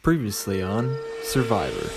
Previously on Survivor.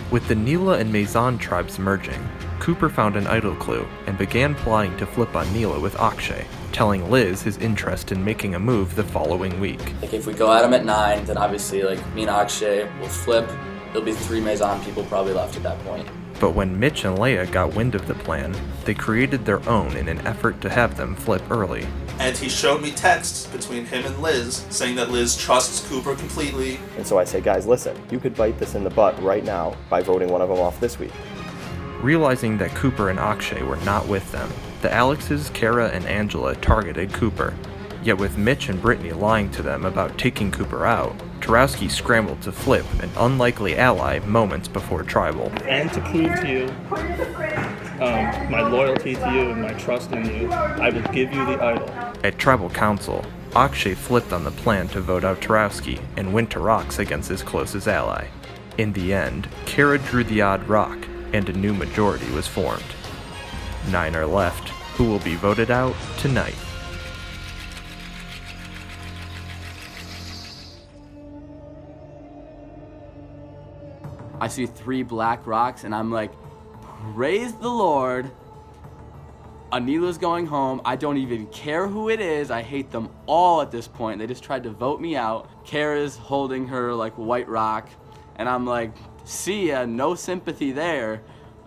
With the Neela and Maison tribes merging, Cooper found an idol clue and began plotting to flip on Neela with Akshay, telling Liz his interest in making a move the following week. If we go at him at 9, then obviously me and Akshay will flip. There'll be 3 Maison people probably left at that point. But when Mitch and Leia got wind of the plan, they created their own in an effort to have them flip early. And he showed me texts between him and Liz saying that Liz trusts Cooper completely. And so I say, guys, listen, you could bite this in the butt right now by voting one of them off this week. Realizing that Cooper and Akshay were not with them, the Alexes, Kara, and Angela targeted Cooper. Yet with Mitch and Brittany lying to them about taking Cooper out, Tarowski scrambled to flip an unlikely ally moments before Tribal. And to prove to you my loyalty to you and my trust in you, I will give you the idol. At Tribal Council, Akshay flipped on the plan to vote out Tarowski and went to rocks against his closest ally. In the end, Kara drew the odd rock, and a new majority was formed. 9 are left, who will be voted out tonight. I see 3 black rocks and I'm like, praise the Lord. Anila's going home. I don't even care who it is. I hate them all at this point. They just tried to vote me out. Kara's holding her white rock. And I'm like, see ya, no sympathy there.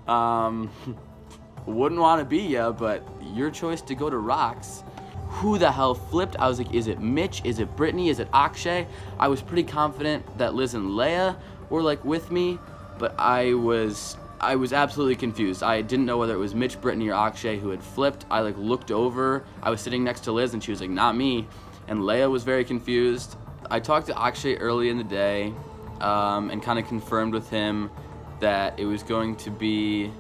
Wouldn't want to be ya, but your choice to go to rocks. Who the hell flipped? I was like, is it Mitch? Is it Brittany? Is it Akshay? I was pretty confident that Liz and Leia were with me, but I was absolutely confused. I didn't know whether it was Mitch, Brittany, or Akshay who had flipped. I looked over. I was sitting next to Liz and she was like, not me. And Leia was very confused. I talked to Akshay early in the day and kind of confirmed with him that it was going to be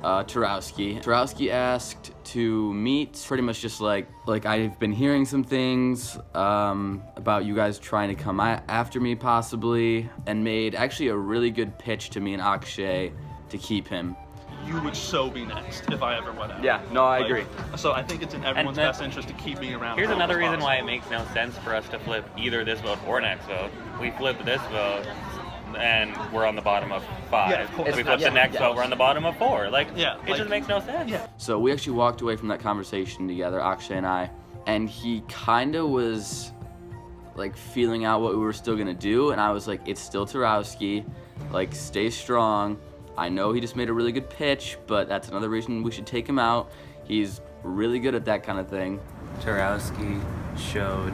Tarowski. Tarowski asked to meet, pretty much just I've been hearing some things about you guys trying to come after me possibly, and made actually a really good pitch to me and Akshay to keep him. You would so be next if I ever went out. Yeah, no, I agree. So I think it's in everyone's best interest to keep me around. Here's another reason why it makes no sense for us to flip either this vote or next vote. We flip this vote, and we're on the bottom of 5. Yeah, of course. If we flip the next vote, we're on the bottom of 4. It just makes no sense. Yeah. So we actually walked away from that conversation together, Akshay and I, and he kind of was feeling out what we were still gonna do, and I was like, it's still Tarowski, stay strong. I know he just made a really good pitch, but that's another reason we should take him out. He's really good at that kind of thing. Tarowski showed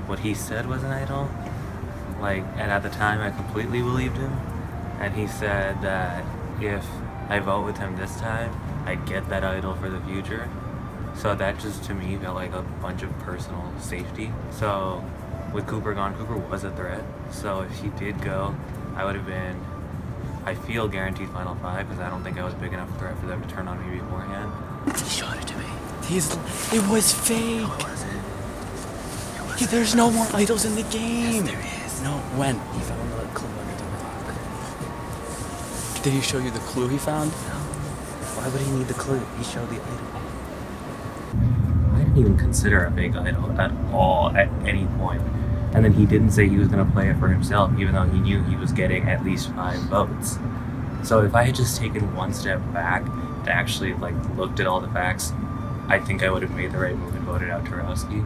what he said was an idol. And at the time I completely believed him. And he said that if I vote with him this time, I'd get that idol for the future. So that just to me felt like a bunch of personal safety. So with Cooper gone, Cooper was a threat. So if he did go, I would have been, I feel, guaranteed final 5, because I don't think I was a big enough threat for them to turn on me beforehand. He showed it to me. It was fake. What was it? There's no more idols in the game. Yes, there is. No, when? He found the clue under the rock. Did he show you the clue he found? No. Why would he need the clue? He showed the idol. I didn't even consider a fake idol at all at any point. And then he didn't say he was going to play it for himself, even though he knew he was getting at least 5 votes. So if I had just taken one step back to actually looked at all the facts, I think I would have made the right move and voted out Tarowski.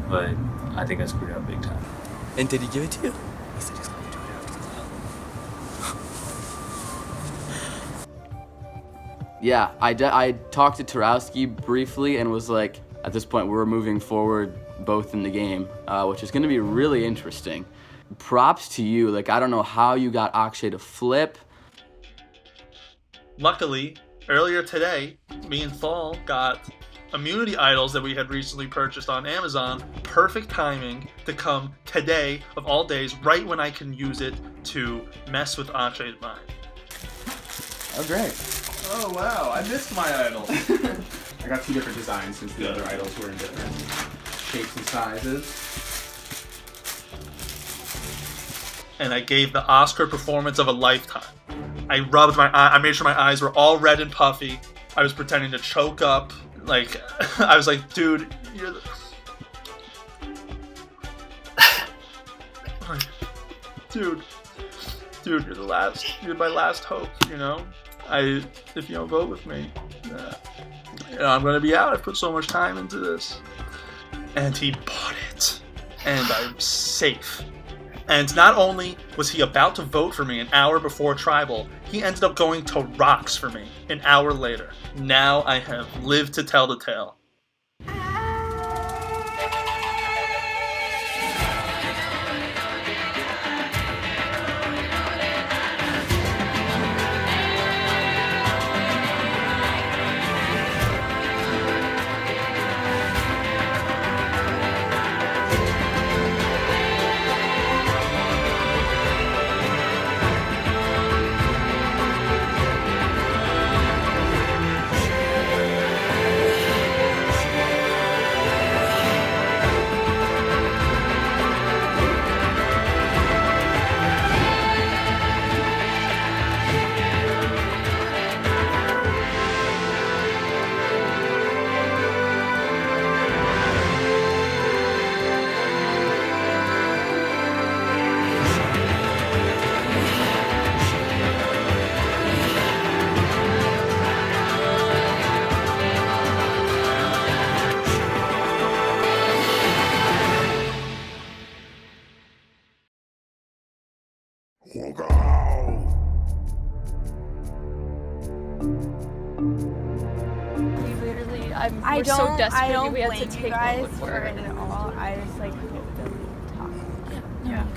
But I think I screwed up big time. And did he give it to you? He said he's going to do it after the vote. Yeah, I talked to Tarowski briefly and was like, at this point we're moving forward both in the game, which is going to be really interesting. Props to you. I don't know how you got Akshay to flip. Luckily, earlier today, me and Fall got immunity idols that we had recently purchased on Amazon. Perfect timing to come today of all days, right when I can use it to mess with Akshay's mind. Oh, great. Oh, wow. I missed my idol. I got 2 different designs since the other idols were in different shapes and sizes. And I gave the Oscar performance of a lifetime. I rubbed my eye. I made sure my eyes were all red and puffy. I was pretending to choke up. I was like, dude, you're the... Dude, you're my last hope, you know? If you don't vote with me, I'm gonna be out. I've put so much time into this. And he bought it. And I'm safe. And not only was he about to vote for me an hour before Tribal, he ended up going to Rocks for me an hour later. Now I have lived to tell the tale. We're so desperate I don't we had blame to you take guys one for it at all. I just like hope that we talk. Yeah.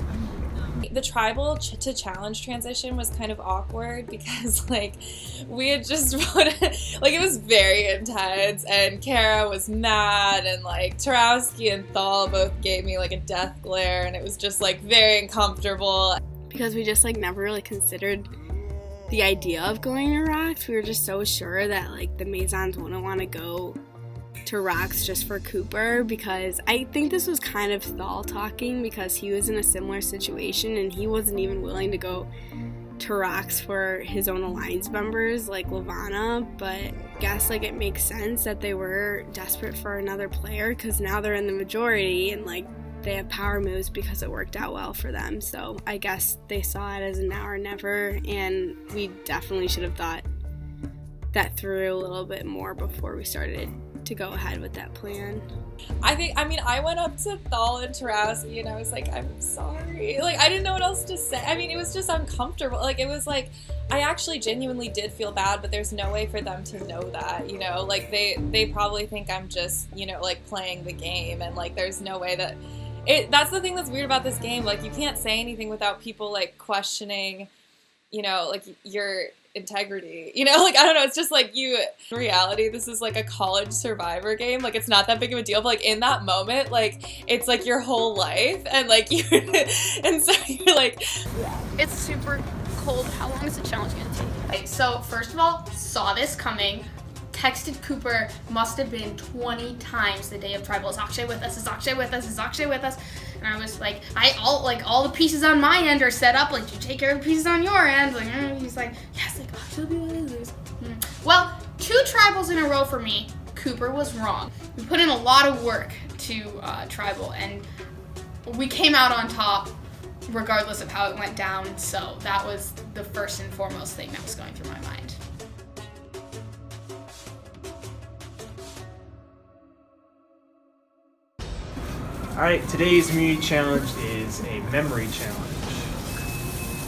The tribal to challenge transition was kind of awkward because like we had just voted, like it was very intense and Kara was mad and like Tarowski and Thal both gave me like a death glare and it was just like very uncomfortable. Because we just like never really considered the idea of going to Rocks. We were just so sure that like the Maisons wouldn't want to go to Rocks just for Cooper, because I think this was kind of Thal talking because he was in a similar situation and he wasn't even willing to go to Rocks for his own alliance members like Levana, but I guess like it makes sense that they were desperate for another player because now they're in the majority and like they have power moves because it worked out well for them. So I guess they saw it as a now or never, and we definitely should have thought that through a little bit more before we started to go ahead with that plan. I went up to Thal and Tarowski and I was like, I'm sorry. Like, I didn't know what else to say. I mean, it was just uncomfortable. Like, it was like, I actually genuinely did feel bad, but there's no way for them to know that, you know? Like, they probably think I'm just, you know, like, playing the game, and, like, there's no way that... That's the thing that's weird about this game. Like, you can't say anything without people, like, questioning, you know, like, your integrity, you know, like, I don't know, it's just like in reality, this is like a college survivor game, like, it's not that big of a deal, but like, in that moment, like, it's like your whole life, and like, and so you're like... It's super cold. How long is the challenge gonna take? Okay, so first of all, saw this coming, texted Cooper, must have been 20 times the day of Tribal, is Akshay with us, is Akshay with us, is Akshay with us? And I was like, all the pieces on my end are set up, like, you take care of the pieces on your end, like, he's like, yes, like, Akshay will be with us. Well, 2 Tribals in a row for me, Cooper was wrong. We put in a lot of work to Tribal, and we came out on top regardless of how it went down, so that was the first and foremost thing that was going through my mind. Alright, today's immunity challenge is a memory challenge.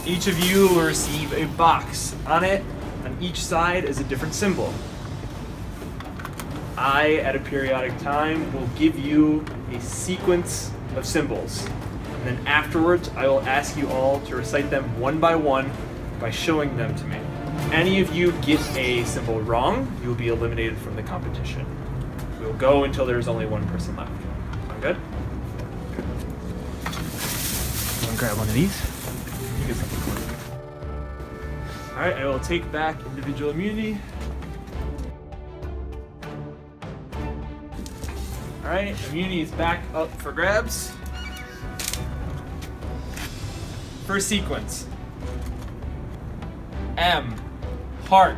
Each of you will receive a box. On it, on each side, is a different symbol. I, at a periodic time, will give you a sequence of symbols. And then afterwards, I will ask you all to recite them one by showing them to me. If any of you get a symbol wrong, you will be eliminated from the competition. We will go until there is only one person left. Sound good? Grab one of these. You get something for it. Alright, I will take back individual immunity. Alright, immunity is back up for grabs. First sequence. M, heart,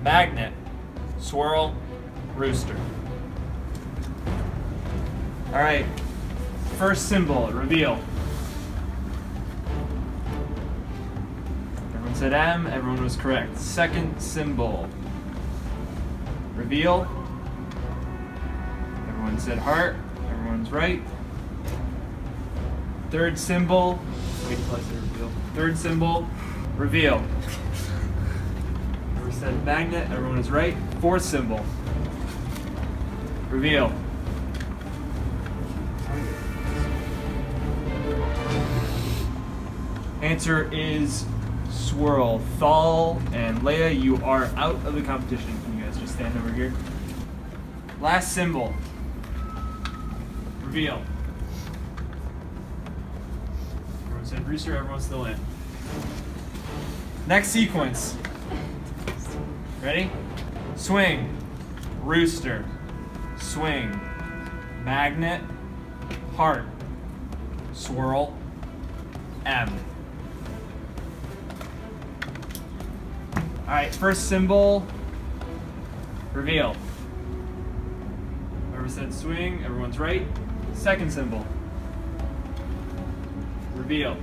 magnet, swirl, rooster. Alright, first symbol, reveal. said M, everyone was correct. Second symbol. Reveal. Everyone said heart, everyone's right. Third symbol. Wait till I say reveal. Third symbol. Reveal. Everyone said magnet, everyone is right. Fourth symbol. Reveal. Answer is swirl. Thal and Leia, you are out of the competition. Can you guys just stand over here? Last symbol. Reveal. Everyone said rooster, everyone's still in. Next sequence. Ready? Swing. Rooster. Swing. Magnet. Heart. Swirl. M. Alright, first symbol. Reveal. Whoever said swing, everyone's right. Second symbol. Reveal.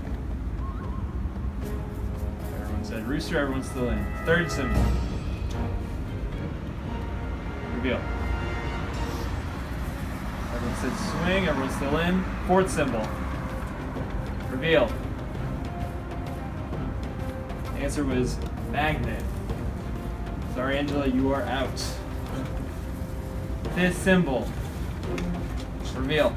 Everyone said rooster, everyone's still in. Third symbol. Reveal. Everyone said swing, everyone's still in. Fourth symbol. Reveal. The answer was magnet. Sorry, Angela, you are out. Fifth symbol. Reveal.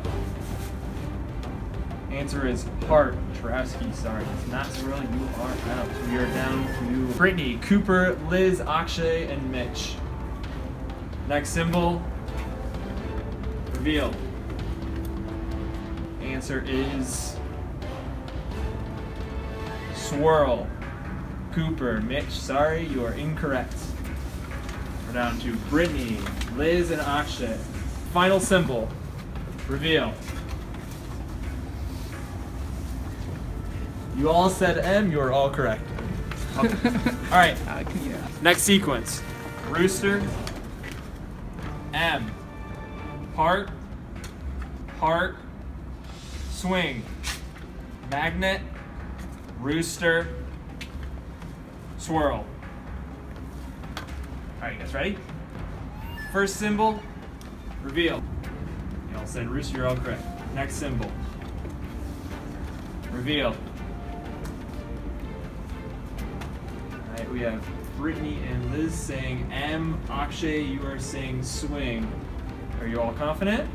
Answer is heart. Tarowski, sorry, it's not swirl. You are out. We are down to Brittany, Cooper, Liz, Akshay, and Mitch. Next symbol. Reveal. Answer is swirl. Cooper, Mitch, sorry, you are incorrect. We're down to Brittany, Liz, and Akshay. Final symbol. Reveal. You all said M, you are all correct. Okay. Alright. Next sequence. Rooster. M. Heart. Heart. Swing. Magnet. Rooster. Swirl. Alright, you guys ready? First symbol. Reveal. You all said rooster, you're all correct. Next symbol. Reveal. Alright, we have Brittany and Liz saying M. Akshay, you are saying swing. Are you all confident?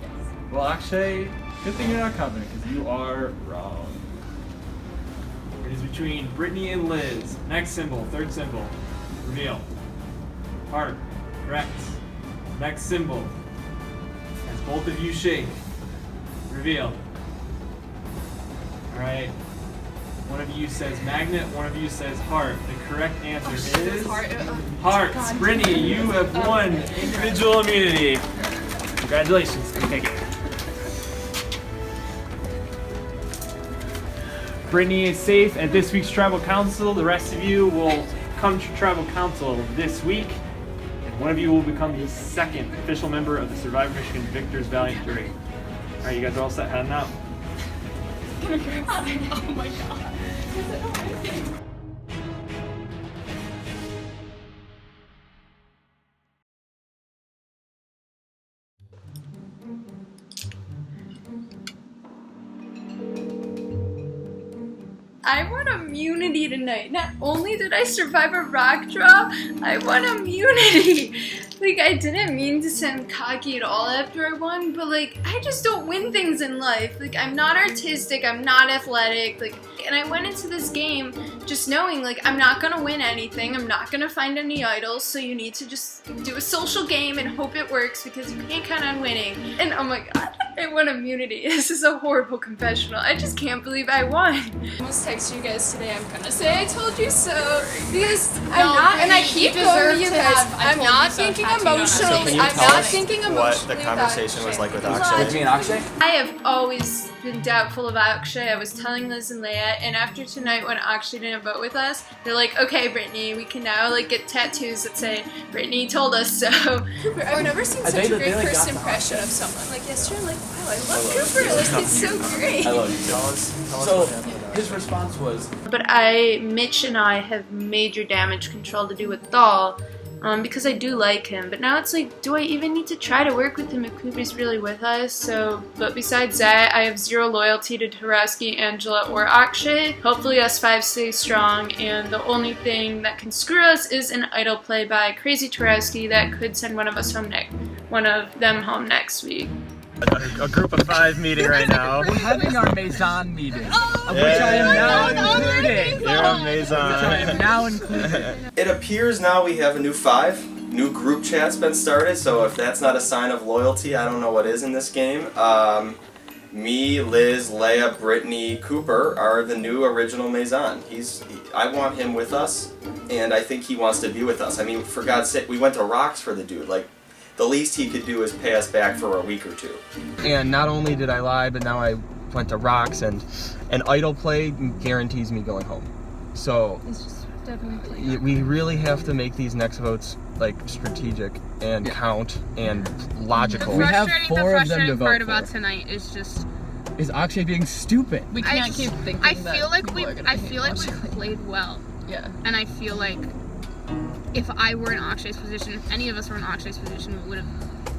Yes. Well, Akshay, good thing you're not confident because you are wrong. It is between Brittany and Liz. Next symbol, third symbol. Reveal. Heart. Correct. Next symbol. As both of you shake. Reveal. Alright. One of you says magnet, one of you says heart. The correct answer is hearts. Brittany, you have won individual immunity. Congratulations. Take it. Brittany is safe at this week's Tribal Council. The rest of you will come to Tribal Council this week. And one of you will become the second official member of the Survivor Michigan Victors Valiant jury. Alright, you guys are all set heading out. Oh my god. I won immunity tonight. Not only did I survive a rock draw, I won immunity. Like, I didn't mean to sound cocky at all after I won, but like, I just don't win things in life. Like, I'm not artistic, I'm not athletic, like, and I went into this game just knowing, like, I'm not gonna win anything, I'm not gonna find any idols, so you need to just do a social game and hope it works because you can't count on winning. And oh my god, I won immunity. This is a horrible confessional. I just can't believe I won. I almost texted you guys today, I'm gonna say I told you so, because I'm No, not, and I you keep deserve going to you to guys, have I I'm told not you so thinking tattooed on us. emotionally, Can you I'm tell not us thinking what emotionally the about conversation was like with Akshay? With me and Akshay? I have always been doubtful of Akshay. I was telling Liz and Leia, and after tonight when Akshay didn't vote with us, they're like, okay, Brittany, we can now like get tattoos that say, Brittany told us so. Cooper, I've never seen such a great first impression of someone. Like yesterday, I'm like, wow, I love Cooper, like he's so great. I love you. Tell us what happened with his response was, But Mitch and I have major damage control to do with Thal, because I do like him. But now it's like, do I even need to try to work with him if Cooper's really with us? But besides that, I have zero loyalty to Tarowski, Angela, or Akshay. Hopefully us 5 stay strong, and the only thing that can screw us is an idle play by Crazy Tarowski that could send one of them home next week. A group of 5 meeting right now. We're having our Maison meeting, of which I am now included. You're a Maison. I am now included. It appears now we have a new 5. New group chat's been started, so if that's not a sign of loyalty, I don't know what is in this game. Me, Liz, Leia, Brittany, Cooper are the new original Maison. I want him with us, and I think he wants to be with us. I mean, for God's sake, we went to Rocks for the dude. Like, the least he could do is pay us back for a week or 2. And not only did I lie, but now I went to Rocks, and an idle play guarantees me going home. So It's just definitely we really have to make these next votes like strategic and count and logical. We have 4 of them to vote part for. about tonight is just Is Akshay being stupid? we can't keep thinking. I feel like we played well. Yeah. And I feel like if I were in Akshay's position, if any of us were in Akshay's position,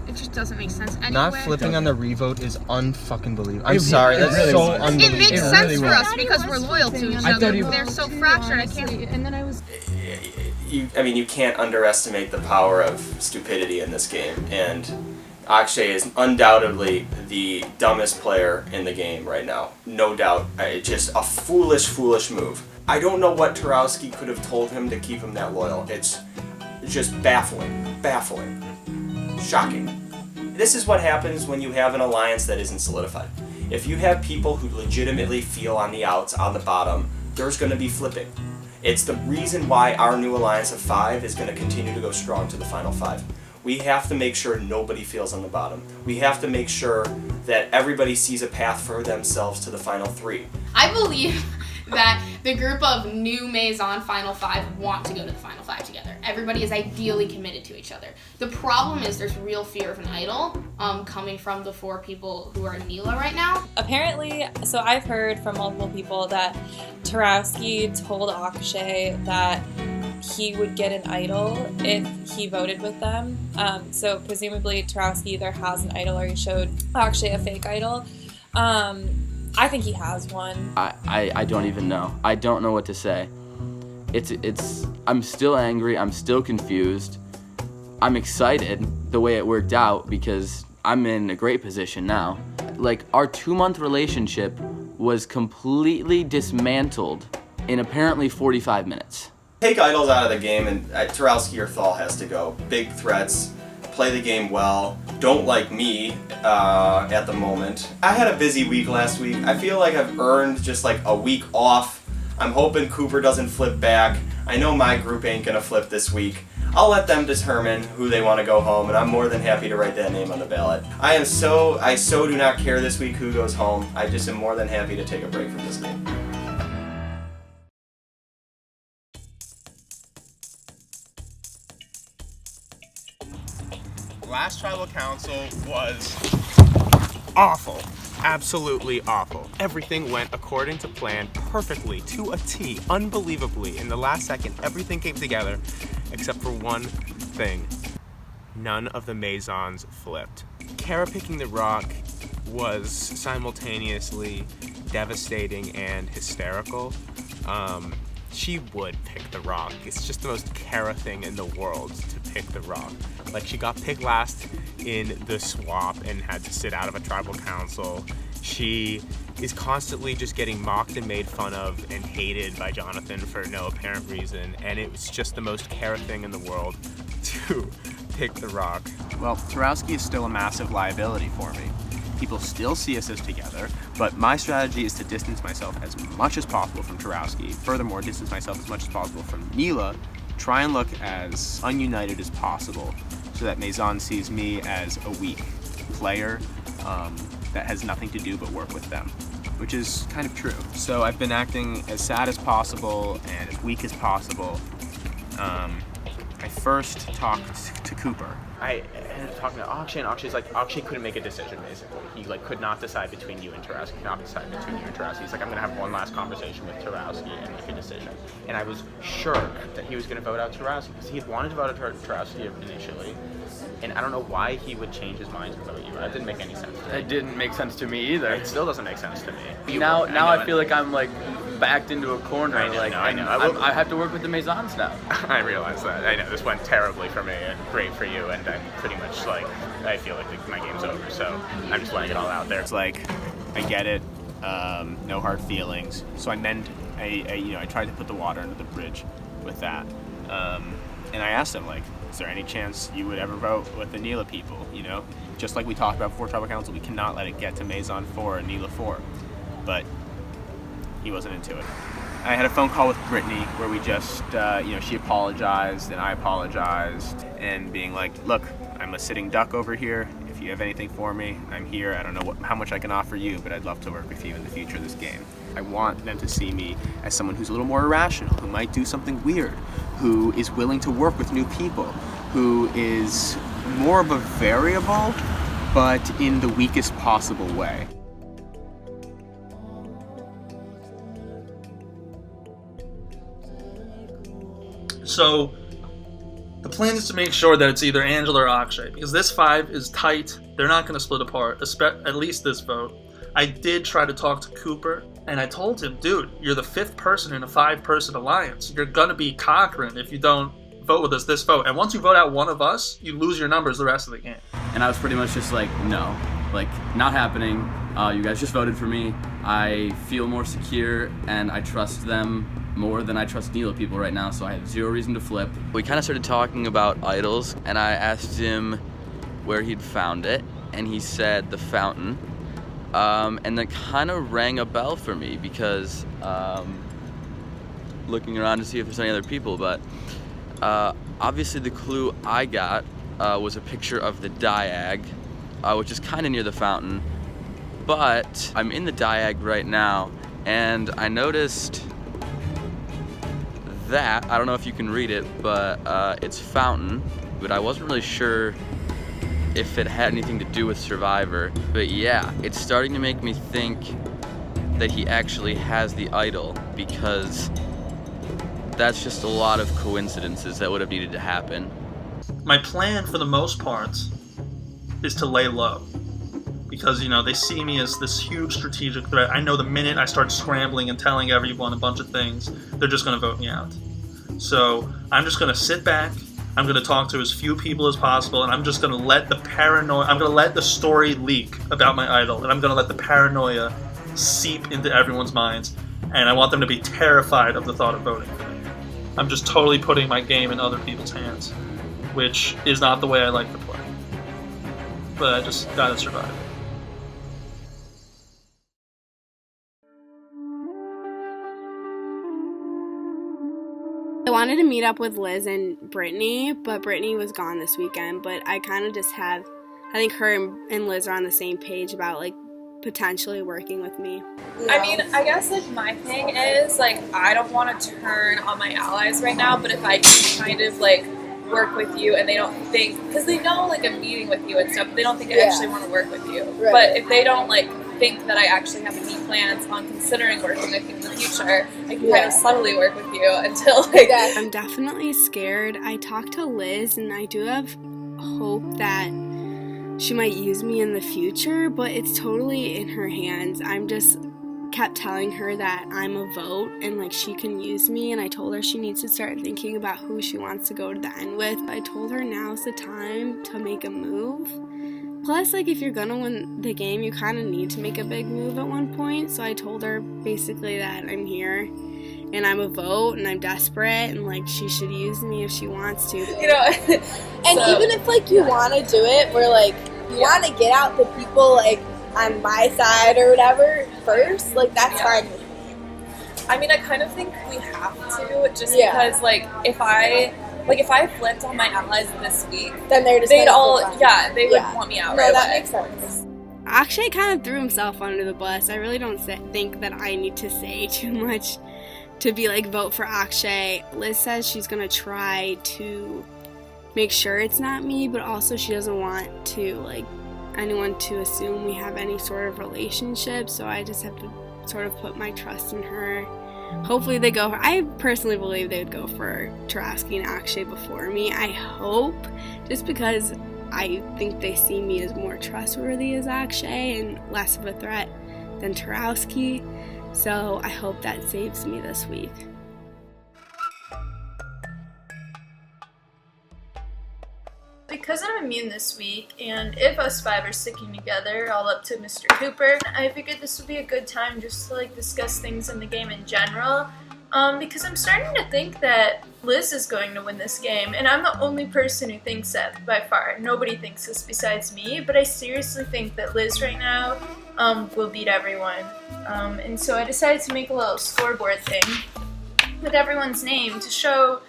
it just doesn't make sense anyway. Not flipping on the revote is unfucking believable. I'm It sorry, really that's so was. unbelievable. It makes sense for us because we're loyal to each I other. thought he- They're so fractured. I can't. And then I was. You can't underestimate the power of stupidity in this game, and Akshay is undoubtedly the dumbest player in the game right now. No doubt. Just a foolish move. I don't know what Tarowski could have told him to keep him that loyal. It's just baffling. Shocking. This is what happens when you have an alliance that isn't solidified. If you have people who legitimately feel on the outs, on the bottom, there's going to be flipping. It's the reason why our new alliance of 5 is going to continue to go strong to the final 5. We have to make sure nobody feels on the bottom. We have to make sure that everybody sees a path for themselves to the final 3. I believe that the group of new Maison Final 5 want to go to the Final 5 together. Everybody is ideally committed to each other. The problem is there's real fear of an idol coming from the 4 people who are in Neela right now. Apparently, so I've heard from multiple people that Tarowski told Akshay that he would get an idol if he voted with them. So presumably Tarowski either has an idol or he showed Akshay a fake idol. I think he has one. I don't even know. I don't know what to say. I'm still angry. I'm still confused. I'm excited the way it worked out because I'm in a great position now. Like, our 2-month relationship was completely dismantled in apparently 45 minutes. Take idols out of the game, and Tarowski or Thal has to go. Big threats. Play the game well. Don't like me at the moment. I had a busy week last week. I feel like I've earned just like a week off. I'm hoping Cooper doesn't flip back. I know my group ain't gonna flip this week. I'll let them determine who they want to go home, and I'm more than happy to write that name on the ballot. I so do not care this week who goes home. I just am more than happy to take a break from this game. Last tribal council was awful. Absolutely awful. Everything went according to plan, perfectly, to a T, unbelievably. In the last second, everything came together, except for one thing. None of the Maisons flipped. Kara picking the rock was simultaneously devastating and hysterical. She would pick the rock. It's just the most Kara thing in the world to pick the rock. Like, she got picked last in the swap and had to sit out of a tribal council. She is constantly just getting mocked and made fun of and hated by Jonathan for no apparent reason, and it was just the most Kara thing in the world to pick the rock. Well, Tarowski is still a massive liability for me. People still see us as together, but my strategy is to distance myself as much as possible from Tarowski. Furthermore, distance myself as much as possible from Neela. Try and look as ununited as possible so that Maison sees me as a weak player that has nothing to do but work with them, which is kind of true. So I've been acting as sad as possible and as weak as possible I first talked to Cooper. I ended up talking to Akshay, and Akshay's like, Akshay couldn't make a decision, basically. He like could not decide between you and Tarowski, could not decide between you and Tarowski. He's like, I'm gonna have one last conversation with Tarowski and make a decision. And I was sure that he was gonna vote out Tarowski, because he had wanted to vote out Tarowski initially. And I don't know why he would change his mind to vote you. That didn't make any sense to me. It didn't make sense to me either. It still doesn't make sense to me. Now I feel like I'm like backed into a corner. I know. I have to work with the Maisons now. I realize that. I know this went terribly for me and great for you, and I'm pretty much like, I feel like my game's over, so I'm just letting it all out there. It's like, I get it, no hard feelings. So I tried to put the water under the bridge with that. And I asked him, like, is there any chance you would ever vote with the Neela people, you know? Just like we talked about before Tribal Council, we cannot let it get to Maison 4 and Neela 4. But he wasn't into it. I had a phone call with Brittany where we just, she apologized and I apologized, and being like, look, I'm a sitting duck over here. If you have anything for me, I'm here. I don't know how much I can offer you, but I'd love to work with you in the future of this game. I want them to see me as someone who's a little more irrational, who might do something weird, who is willing to work with new people, who is more of a variable, but in the weakest possible way. So the plan is to make sure that it's either Angela or Akshay, because this 5 is tight. They're not going to split apart, at least this vote. I did try to talk to Cooper, and I told him, dude, you're the 5th person in a 5-person alliance. You're going to be Cochrane if you don't vote with us this vote. And once you vote out one of us, you lose your numbers the rest of the game. And I was pretty much just like, no, like, not happening. You guys just voted for me. I feel more secure, and I trust them more than I trust Neela people right now, so I have zero reason to flip. We kind of started talking about idols, and I asked him where he'd found it, and he said the fountain. And that kind of rang a bell for me because looking around to see if there's any other people, but obviously the clue I got was a picture of the diag, which is kind of near the fountain, but I'm in the diag right now, and I noticed that, I don't know if you can read it, but it's fountain, but I wasn't really sure if it had anything to do with Survivor. But yeah, it's starting to make me think that he actually has the idol, because that's just a lot of coincidences that would have needed to happen. My plan for the most part is to lay low, because they see me as this huge strategic threat. I know the minute I start scrambling and telling everyone a bunch of things, they're just going to vote me out. So I'm just going to sit back, I'm going to talk to as few people as possible, and I'm just going to let I'm going to let the story leak about my idol, and I'm going to let the paranoia seep into everyone's minds, and I want them to be terrified of the thought of voting for me. I'm just totally putting my game in other people's hands, which is not the way I like to play. But I just gotta survive. I wanted to meet up with Liz and Brittany, but Brittany was gone this weekend. But I kind of just I think her and Liz are on the same page about like potentially working with me. I mean, I guess like my thing is like I don't want to turn on my allies right now, but if I can kind of like work with you and they don't think, because they know like I'm meeting with you and stuff, but they don't think I actually want to work with you. Right. But if they don't like think that I actually have any plans on considering working with you in the future, I can kind of subtly work with you until like I'm definitely scared. I talked to Liz and I do have hope that she might use me in the future, but it's totally in her hands. I'm just kept telling her that I'm a vote and like she can use me, and I told her she needs to start thinking about who she wants to go to the end with. I told her now's the time to make a move. Plus, like, if you're gonna win the game, you kind of need to make a big move at one point. So I told her basically that I'm here and I'm a vote and I'm desperate and like she should use me if she wants to. You know, and so, even if like you want to do it, where like you want to get out the people like on my side or whatever first, like that's fine with me. I mean, I kind of think we have to, just because like if I flipped on my allies this week, then they would want me out right away. That makes sense. Akshay kind of threw himself under the bus. I really don't think that I need to say too much to be like, vote for Akshay. Liz says she's gonna try to make sure it's not me, but also she doesn't want to like anyone to assume we have any sort of relationship, so I just have to sort of put my trust in her. Hopefully they go for, I personally believe they would go for Tarowski and Akshay before me. I hope, just because I think they see me as more trustworthy as Akshay and less of a threat than Tarowski. So I hope that saves me this week. Because I'm immune this week, and if us 5 are sticking together, all up to Mr. Cooper, I figured this would be a good time just to like discuss things in the game in general. Because I'm starting to think that Liz is going to win this game, and I'm the only person who thinks that by far. Nobody thinks this besides me, but I seriously think that Liz right now will beat everyone. And so I decided to make a little scoreboard thing with everyone's name to show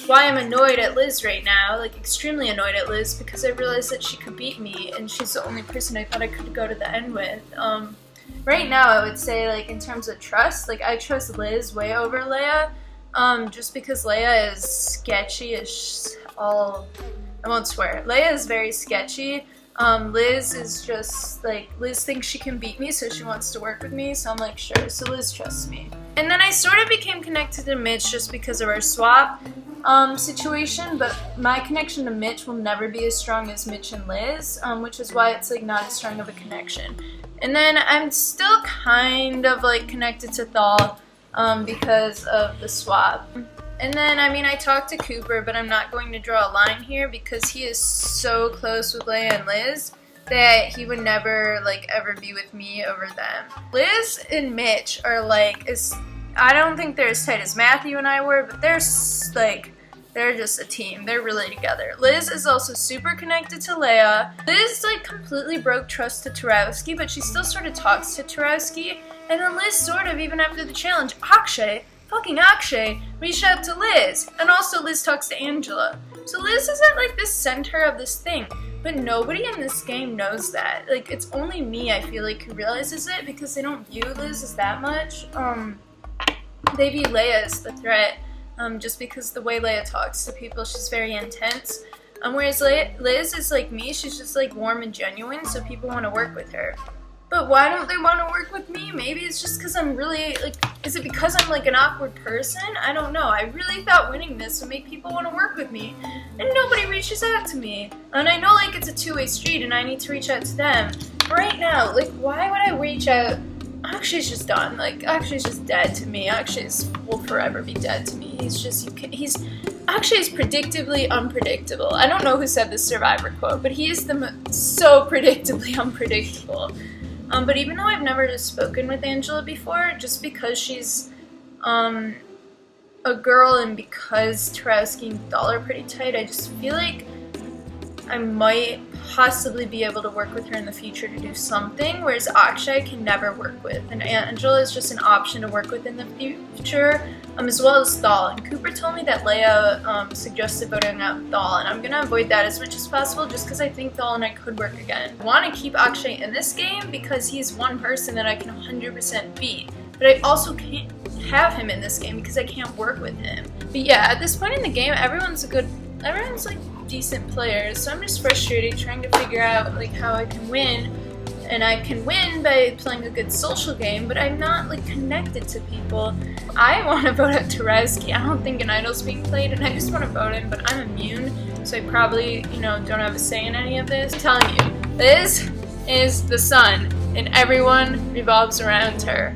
why I'm annoyed at Liz right now, like extremely annoyed at Liz, because I realized that she could beat me, and she's the only person I thought I could go to the end with. Right now, I would say, like, in terms of trust, like, I trust Liz way over Leia, just because Leia is sketchy as all, I won't swear, Leia is very sketchy. Liz is just, like, Liz thinks she can beat me, so she wants to work with me, so I'm like, sure, so Liz trusts me. And then I sort of became connected to Mitch just because of our swap situation, but my connection to Mitch will never be as strong as Mitch and Liz, which is why it's, like, not as strong of a connection. And then I'm still kind of, like, connected to Thal because of the swap. And then, I mean, I talked to Cooper, but I'm not going to draw a line here because he is so close with Leia and Liz that he would never, like, ever be with me over them. Liz and Mitch are, like, I don't think they're as tight as Matthew and I were, but they're, like, they're just a team. They're really together. Liz is also super connected to Leia. Liz, like, completely broke trust to Tarowski, but she still sort of talks to Tarowski. And then Liz sort of, even after the challenge, fucking Akshay, reached out to Liz. And also Liz talks to Angela. So Liz is at, like, the center of this thing. But nobody in this game knows that. Like, it's only me, I feel like, who realizes it because they don't view Liz as that much. They view Leia as the threat. Just because the way Leia talks to people, she's very intense. Whereas Liz is like me, she's just like warm and genuine, so people want to work with her. But why don't they want to work with me? Maybe it's just because I'm really, like, is it because I'm like an awkward person? I don't know. I really thought winning this would make people want to work with me, and nobody reaches out to me. And I know, like, it's a two-way street and I need to reach out to them. Right now, like, why would I reach out? Akshay's just done. Like, Akshay's just dead to me. Akshay's will forever be dead to me. Akshay is predictably unpredictable. I don't know who said this Survivor quote, but he is so predictably unpredictable. But even though I've never just spoken with Angela before, just because she's a girl and because Tarowski and Thal are pretty tight, I just feel like I might possibly be able to work with her in the future to do something, whereas Akshay can never work with. And Angela is just an option to work with in the future, as well as Thal. And Cooper told me that Leia suggested voting out Thal, and I'm going to avoid that as much as possible just because I think Thal and I could work again. I want to keep Akshay in this game because he's one person that I can 100% beat, but I also can't have him in this game because I can't work with him. But yeah, at this point in the game, everyone's like decent players, so I'm just frustrated trying to figure out like how I can win. And I can win by playing a good social game, but I'm not like connected to people. I want to vote out Tarowski. I don't think an idol's being played, and I just want to vote him, but I'm immune, so I probably, don't have a say in any of this. I'm telling you, Liz is the sun, and everyone revolves around her.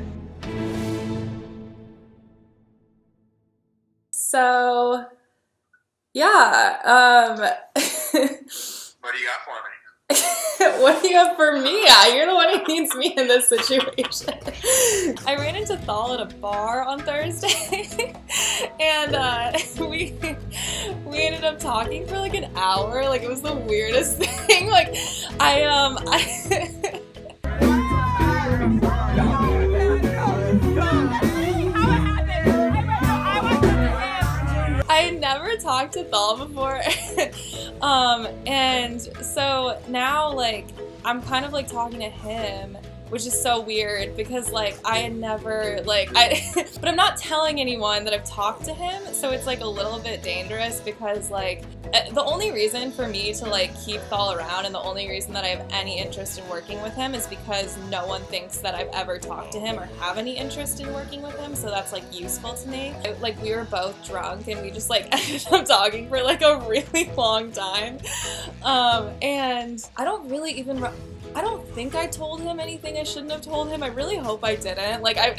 So, yeah, What do you got for me? what do you have for me? You're the one who needs me in this situation. I ran into Thal at a bar on Thursday, and we ended up talking for like an hour. Like, it was the weirdest thing. Like, I had never talked to Thal before, and so now, like, I'm kind of, like, talking to him, which is so weird because like I had never but I'm not telling anyone that I've talked to him, so it's like a little bit dangerous because like the only reason for me to like keep Thal around and the only reason that I have any interest in working with him is because no one thinks that I've ever talked to him or have any interest in working with him, so that's like useful to me. Like we were both drunk and we just like ended up talking for like a really long time, and I don't really even I don't think I told him anything I shouldn't have told him. I really hope I didn't. Like I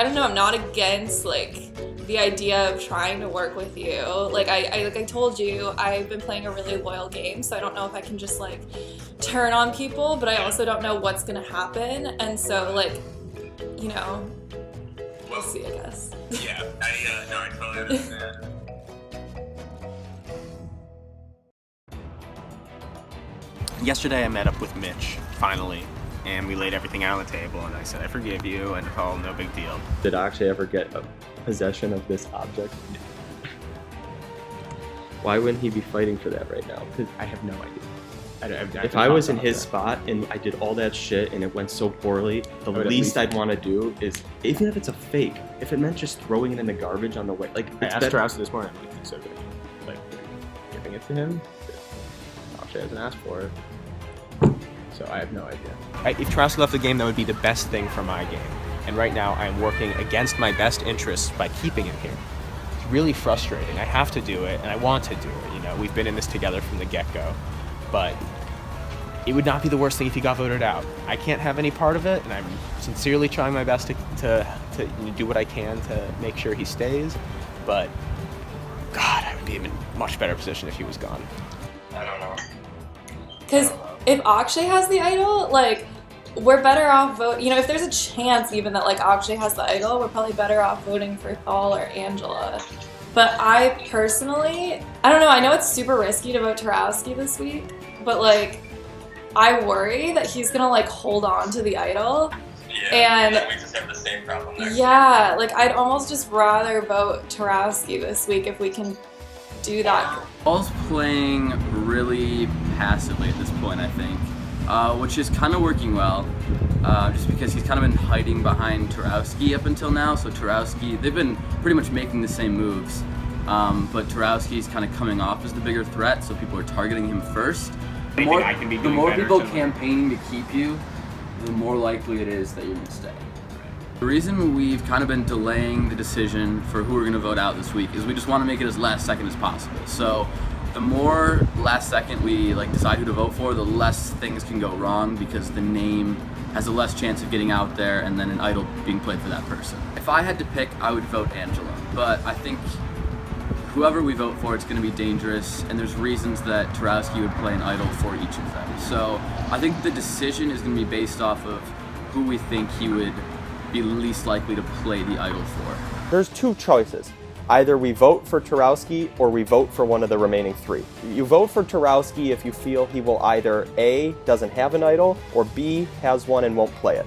don't know, I'm not against like the idea of trying to work with you. Like I told you, I've been playing a really loyal game, so I don't know if I can just like turn on people, but I also don't know what's gonna happen, and so like, you know, we'll see, I guess. Yeah, I totally understand. Yesterday I met up with Mitch, finally, and we laid everything out on the table, and I said, I forgive you, and oh, no big deal. Did Akshay ever get a possession of this object? Why wouldn't he be fighting for that right now? Because I have no idea. If I was in his spot and I did all that shit and it went so poorly, the least I'd want to do is, even if it's a fake, if it meant just throwing it in the garbage on the way, like, I asked Strauss this morning, what do you think so good? Like, giving it to him? Akshay hasn't asked for it. So I have no idea. If Tarowski left the game, that would be the best thing for my game. And right now, I'm working against my best interests by keeping him here. It's really frustrating. I have to do it, and I want to do it. You know, we've been in this together from the get-go. But it would not be the worst thing if he got voted out. I can't have any part of it, and I'm sincerely trying my best to do what I can to make sure he stays. But, God, I would be in a much better position if he was gone. I don't know. Because if Akshay has the idol, like, we're better off voting, you know, if there's a chance even that, like, Akshay has the idol, we're probably better off voting for Thal or Angela. But I personally, I don't know, I know it's super risky to vote Tarowski this week, but, like, I worry that he's gonna, like, hold on to the idol. Yeah, and we just have the same problem there. Yeah, like, I'd almost just rather vote Tarowski this week if we can do that. Thal's playing really passively at this point, I think, which is kind of working well, just because he's kind of been hiding behind Tarowski up until now. So Tarowski, they've been pretty much making the same moves, but Tarowski's kind of coming off as the bigger threat, so people are targeting him first. The more people campaigning to keep you, the more likely it is that you're going to stay. The reason we've kind of been delaying the decision for who we're going to vote out this week is we just want to make it as last second as possible. So the more last second we like decide who to vote for, the less things can go wrong because the name has a less chance of getting out there and then an idol being played for that person. If I had to pick, I would vote Angela, but I think whoever we vote for, it's going to be dangerous, and there's reasons that Tarowski would play an idol for each of them. So I think the decision is going to be based off of who we think he would be least likely to play the idol for. There's two choices. Either we vote for Tarowski or we vote for one of the remaining three. You vote for Tarowski if you feel he will either A, doesn't have an idol, or B, has one and won't play it.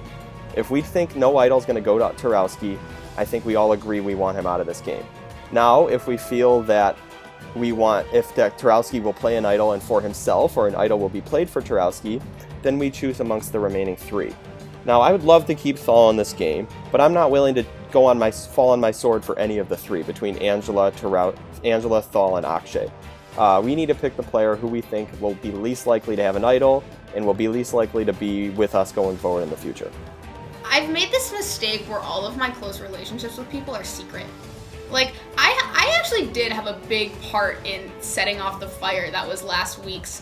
If we think no idol's going to go to Tarowski, I think we all agree we want him out of this game. Now, if we feel that Tarowski will play an idol and for himself, or an idol will be played for Tarowski, then we choose amongst the remaining three. Now, I would love to keep Thal in this game, but I'm not willing to fall on my sword for any of the three between Angela, Thal, and Akshay. We need to pick the player who we think will be least likely to have an idol and will be least likely to be with us going forward in the future. I've made this mistake where all of my close relationships with people are secret. Like, I actually did have a big part in setting off the fire that was last week's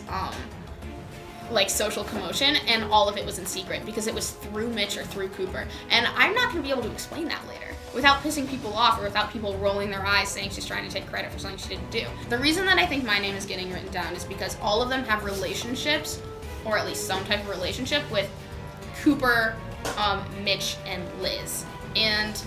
like social commotion, and all of it was in secret because it was through Mitch or through Cooper, and I'm not going to be able to explain that later without pissing people off or without people rolling their eyes saying she's trying to take credit for something she didn't do. The reason that I think my name is getting written down is because all of them have relationships, or at least some type of relationship, with Cooper, Mitch, and Liz. And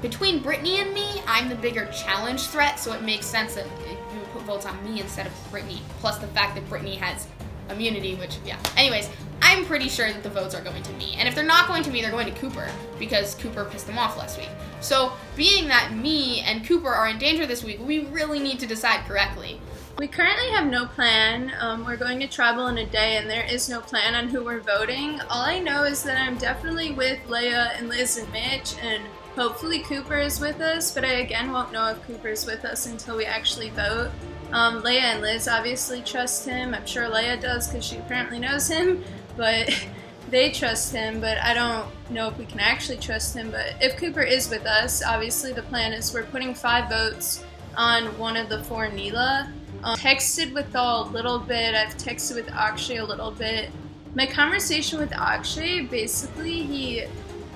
between Brittany and me, I'm the bigger challenge threat, so it makes sense that you would put votes on me instead of Brittany, plus the fact that Brittany has immunity, which, yeah. Anyways, I'm pretty sure that the votes are going to me. And if they're not going to me, they're going to Cooper, because Cooper pissed them off last week. So, being that me and Cooper are in danger this week, we really need to decide correctly. We currently have no plan. We're going to tribal in a day, and there is no plan on who we're voting. All I know is that I'm definitely with Leia and Liz and Mitch, and hopefully Cooper is with us, but I again won't know if Cooper is with us until we actually vote. Leia and Liz obviously trust him. I'm sure Leia does because she apparently knows him, but they trust him, but I don't know if we can actually trust him. But if Cooper is with us, obviously the plan is we're putting 5 votes on one of the 4 Neela. Texted with Thal a little bit. I've texted with Akshay a little bit. My conversation with Akshay, basically,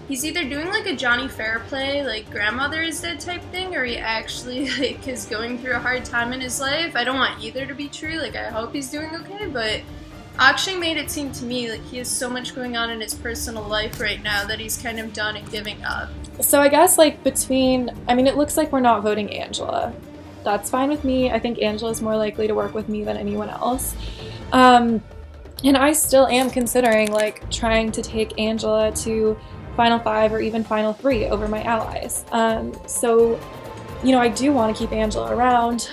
he's either doing like a Johnny Fair play, like grandmother is dead type thing, or he actually like is going through a hard time in his life. I don't want either to be true. Like, I hope he's doing okay, but Akshay made it seem to me like he has so much going on in his personal life right now that he's kind of done and giving up. So I guess like it looks like we're not voting Angela. That's fine with me. I think Angela's more likely to work with me than anyone else. And I still am considering like trying to take Angela to Final 5 or even Final 3 over my allies. So, I do want to keep Angela around.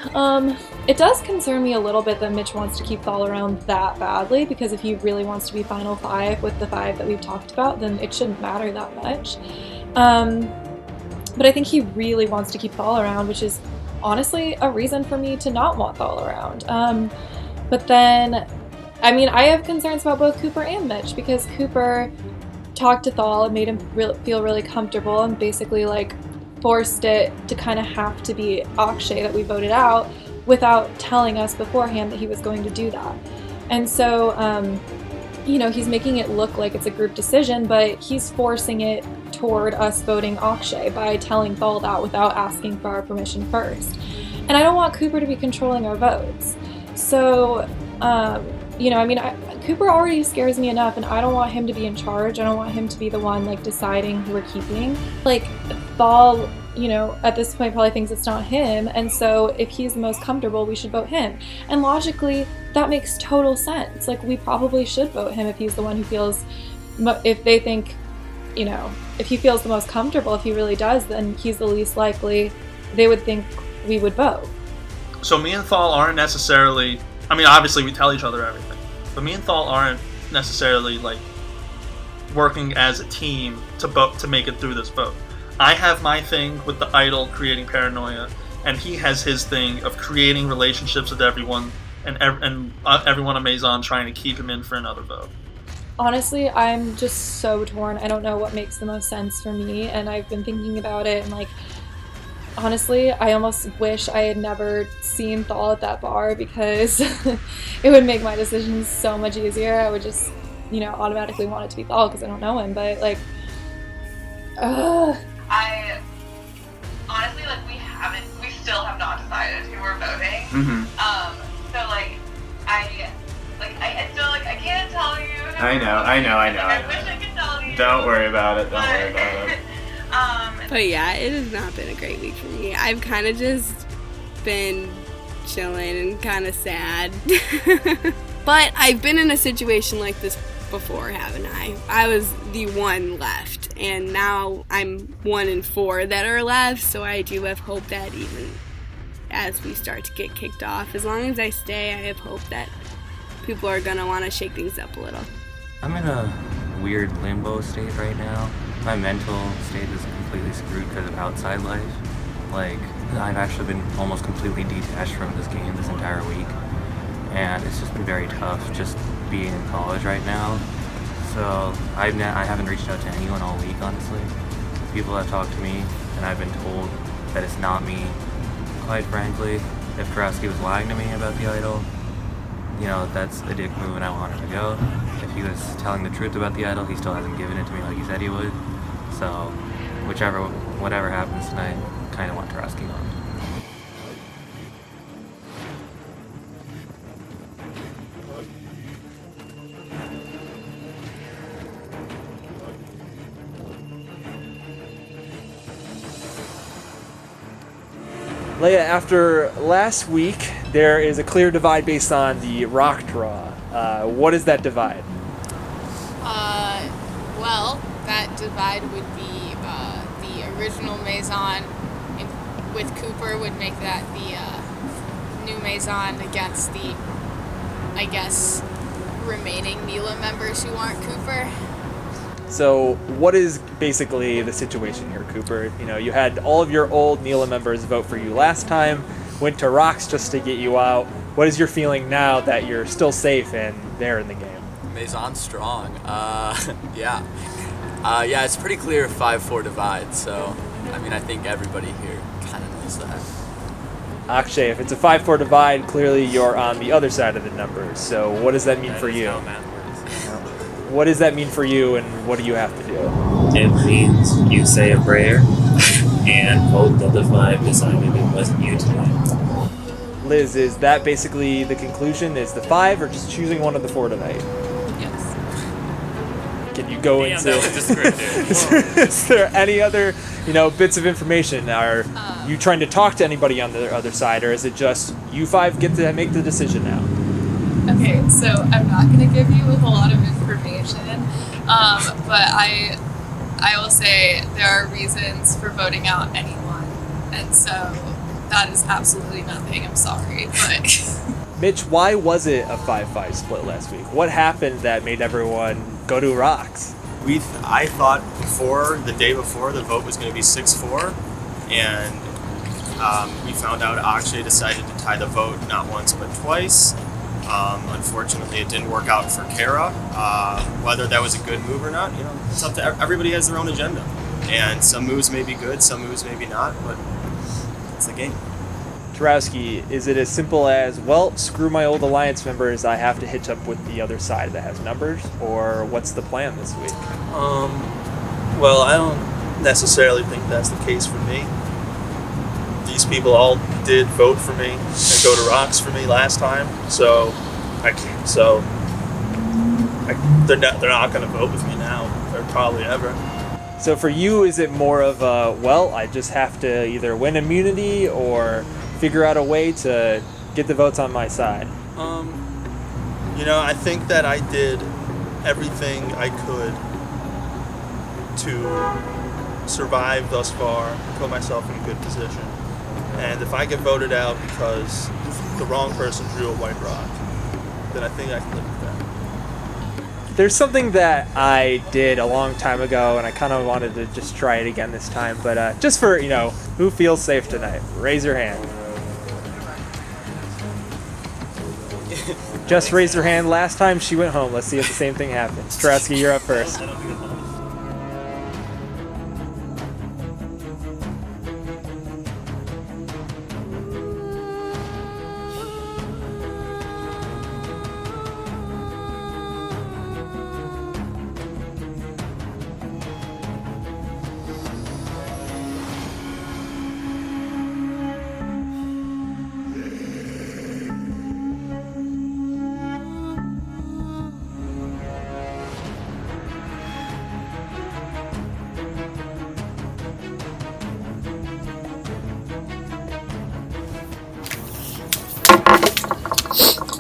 It does concern me a little bit that Mitch wants to keep Thal around that badly, because if he really wants to be Final 5 with the 5 that we've talked about, then it shouldn't matter that much. But I think he really wants to keep Thal around, which is honestly a reason for me to not want Thal around. But then, I have concerns about both Cooper and Mitch, because Cooper talked to Thal and made him feel really comfortable and basically like forced it to kind of have to be Akshay that we voted out without telling us beforehand that he was going to do that. And so, he's making it look like it's a group decision, but he's forcing it toward us voting Akshay by telling Thal that without asking for our permission first. And I don't want Cooper to be controlling our votes. So, Cooper already scares me enough, and I don't want him to be in charge. I don't want him to be the one, like, deciding who we're keeping. Like, Thal, at this point probably thinks it's not him, and so if he's the most comfortable, we should vote him. And logically, that makes total sense. Like, we probably should vote him if he's the one who feels, if they think, if he feels the most comfortable, if he really does, then he's the least likely they would think we would vote. So me and Thal aren't necessarily, obviously we tell each other everything, but me and Thal aren't necessarily like working as a team to make it through this vote. I have my thing with the idol creating paranoia, and he has his thing of creating relationships with everyone and everyone on Maison trying to keep him in for another vote. Honestly, I'm just so torn. I don't know what makes the most sense for me, and I've been thinking about it, and like, honestly, I almost wish I had never seen Thal at that bar, because it would make my decisions so much easier. I would just, automatically want it to be Thal because I don't know him, but like, I honestly, like, we still have not decided who we're voting. Mm-hmm. So like, I still, like, I can't tell you. I know. I wish I could tell you. Don't worry about it. But yeah, it has not been a great week for me. I've kind of just been chilling and kind of sad. But I've been in a situation like this before, haven't I? I was the one left, and now I'm 1 in 4 that are left, so I do have hope that even as we start to get kicked off, as long as I stay, I have hope that people are going to want to shake things up a little. I'm in a weird limbo state right now. My mental state is completely screwed because of outside life. Like, I've actually been almost completely detached from this game this entire week, and it's just been very tough just being in college right now. So I haven't reached out to anyone all week, honestly. People have talked to me, and I've been told that it's not me. Quite frankly, if Kurowski was lying to me about the idol, that's a dick move and I want him to go. If he was telling the truth about the idol, he still hasn't given it to me like he said he would. So, whatever happens tonight, I kind of want Kurowski on. Leia, after last week, there is a clear divide based on the rock draw. What is that divide? Well, that divide would be the original Maison with Cooper would make that the new Maison against the, I guess, remaining Neela members who aren't Cooper. So what is basically the situation here, Cooper? You know, you had all of your old Neela members vote for you last time, went to Rocks just to get you out. What is your feeling now that you're still safe and there in the game? Maison's strong. Yeah, it's pretty clear 5-4 divide, so I mean, I think everybody here kind of knows that. Akshay, if it's a 5-4 divide, clearly you're on the other side of the numbers. So what does that mean for you? What does that mean for you, and what do you have to do? It means you say a prayer, and both of the 5 decided it wasn't you tonight. Liz, is that basically the conclusion? Is the 5 or just choosing one of the 4 tonight? Yes. Can you go Damn, into... that was descriptive. Is there any other, bits of information? Are you trying to talk to anybody on the other side, or is it just you 5 get to make the decision now? Okay, so I'm not going to give you a whole lot of information, but I will say there are reasons for voting out anyone, and so that is absolutely nothing. I'm sorry, but... Mitch, why was it a 5-5 split last week? What happened that made everyone go to Rocks? I thought the day before, the vote was going to be 6-4, and we found out Akshay decided to tie the vote not once but twice. Unfortunately, it didn't work out for Kara. Whether that was a good move or not, it's up to everybody. Has their own agenda, and some moves may be good, some moves maybe not, but it's the game. Tarowski, is it as simple as, well, screw my old Alliance members, I have to hitch up with the other side that has numbers, or what's the plan this week? Well, I don't necessarily think that's the case for me. These people all did vote for me and go to Rocks for me last time, so they're not going to vote with me now, or probably ever. So for you, is it more of a, well, I just have to either win immunity or figure out a way to get the votes on my side? I think that I did everything I could to survive thus far, put myself in a good position. And if I get voted out because the wrong person drew a white rock, then I think I can live with that. There's something that I did a long time ago, and I kind of wanted to just try it again this time, but just for, who feels safe tonight? Raise your hand. Just raise your hand. Last time she went home. Let's see if the same thing happens. Tarowski, you're up first.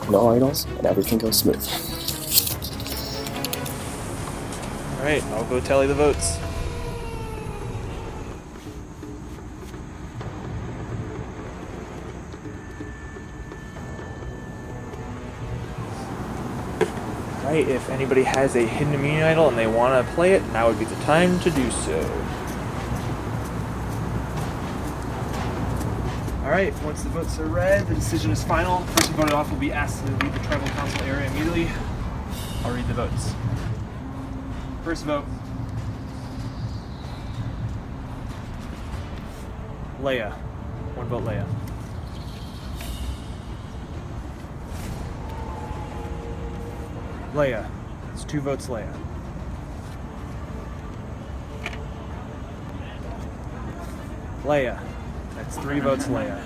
No idols, and everything goes smooth. Alright, I'll go tally the votes. Alright, if anybody has a hidden immunity idol and they want to play it, now would be the time to do so. Alright, once the votes are read, the decision is final. The person voted off will be asked to leave the tribal council area immediately. I'll read the votes. First vote. Leia. 1 vote Leia. Leia. That's 2 votes Leia. Leia. That's 3 votes Leia.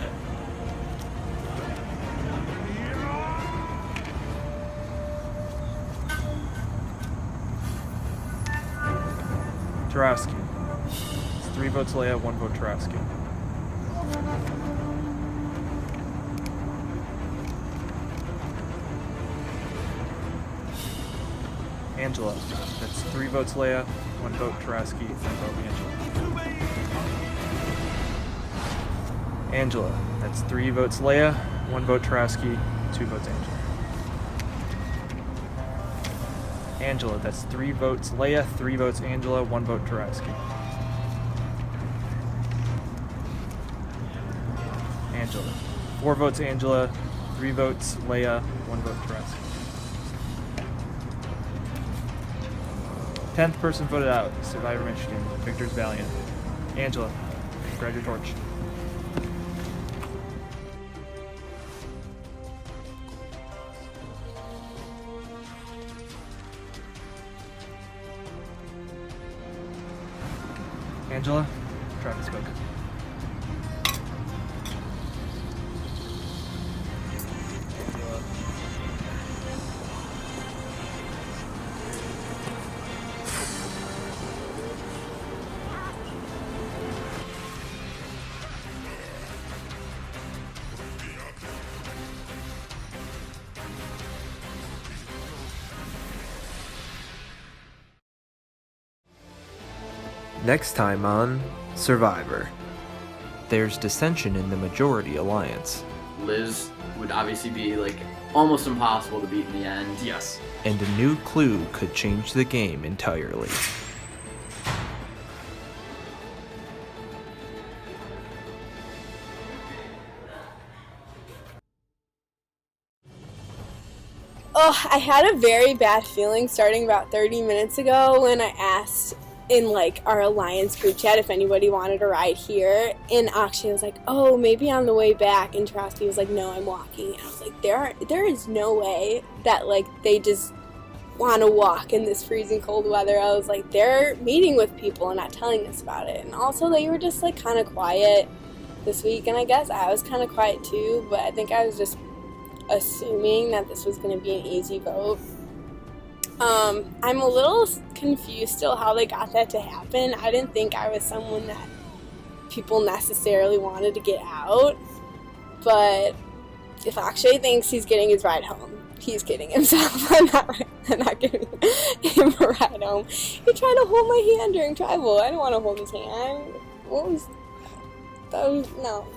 Tarowski. It's 3 votes Leia, 1 vote Tarowski. Angela. That's 3 votes Leia, 1 vote Tarowski, 1 vote Angela. Angela. That's 3 votes Leia, 1 vote Tarowski, 2 votes Angela. Angela, that's 3 votes Leia, 3 votes Angela, 1 vote Tarowski. Angela, 4 votes Angela, 3 votes Leia, 1 vote Tarowski. 10th person voted out, Survivor Michigan, Victor's Valiant. Angela, grab your torch. Angela, Travis spoke. Next time on Survivor. There's dissension in the majority alliance. Liz would obviously be like almost impossible to beat in the end. Yes. And a new clue could change the game entirely. Oh, I had a very bad feeling starting about 30 minutes ago when I asked in like our alliance group chat if anybody wanted a ride here, and Akshay was like, oh, maybe on the way back, and Tarowski was like, no, I'm walking. And I was like, there is no way that like they just want to walk in this freezing cold weather. I was like, they're meeting with people and not telling us about it. And also they were just like kind of quiet this week, and I guess I was kind of quiet too, but I think I was just assuming that this was going to be an easy vote. I'm a little confused still how they got that to happen. I didn't think I was someone that people necessarily wanted to get out, but if Akshay thinks he's getting his ride home, he's kidding himself. I'm not giving him a ride home. He tried to hold my hand during tribal. I didn't want to hold his hand. No.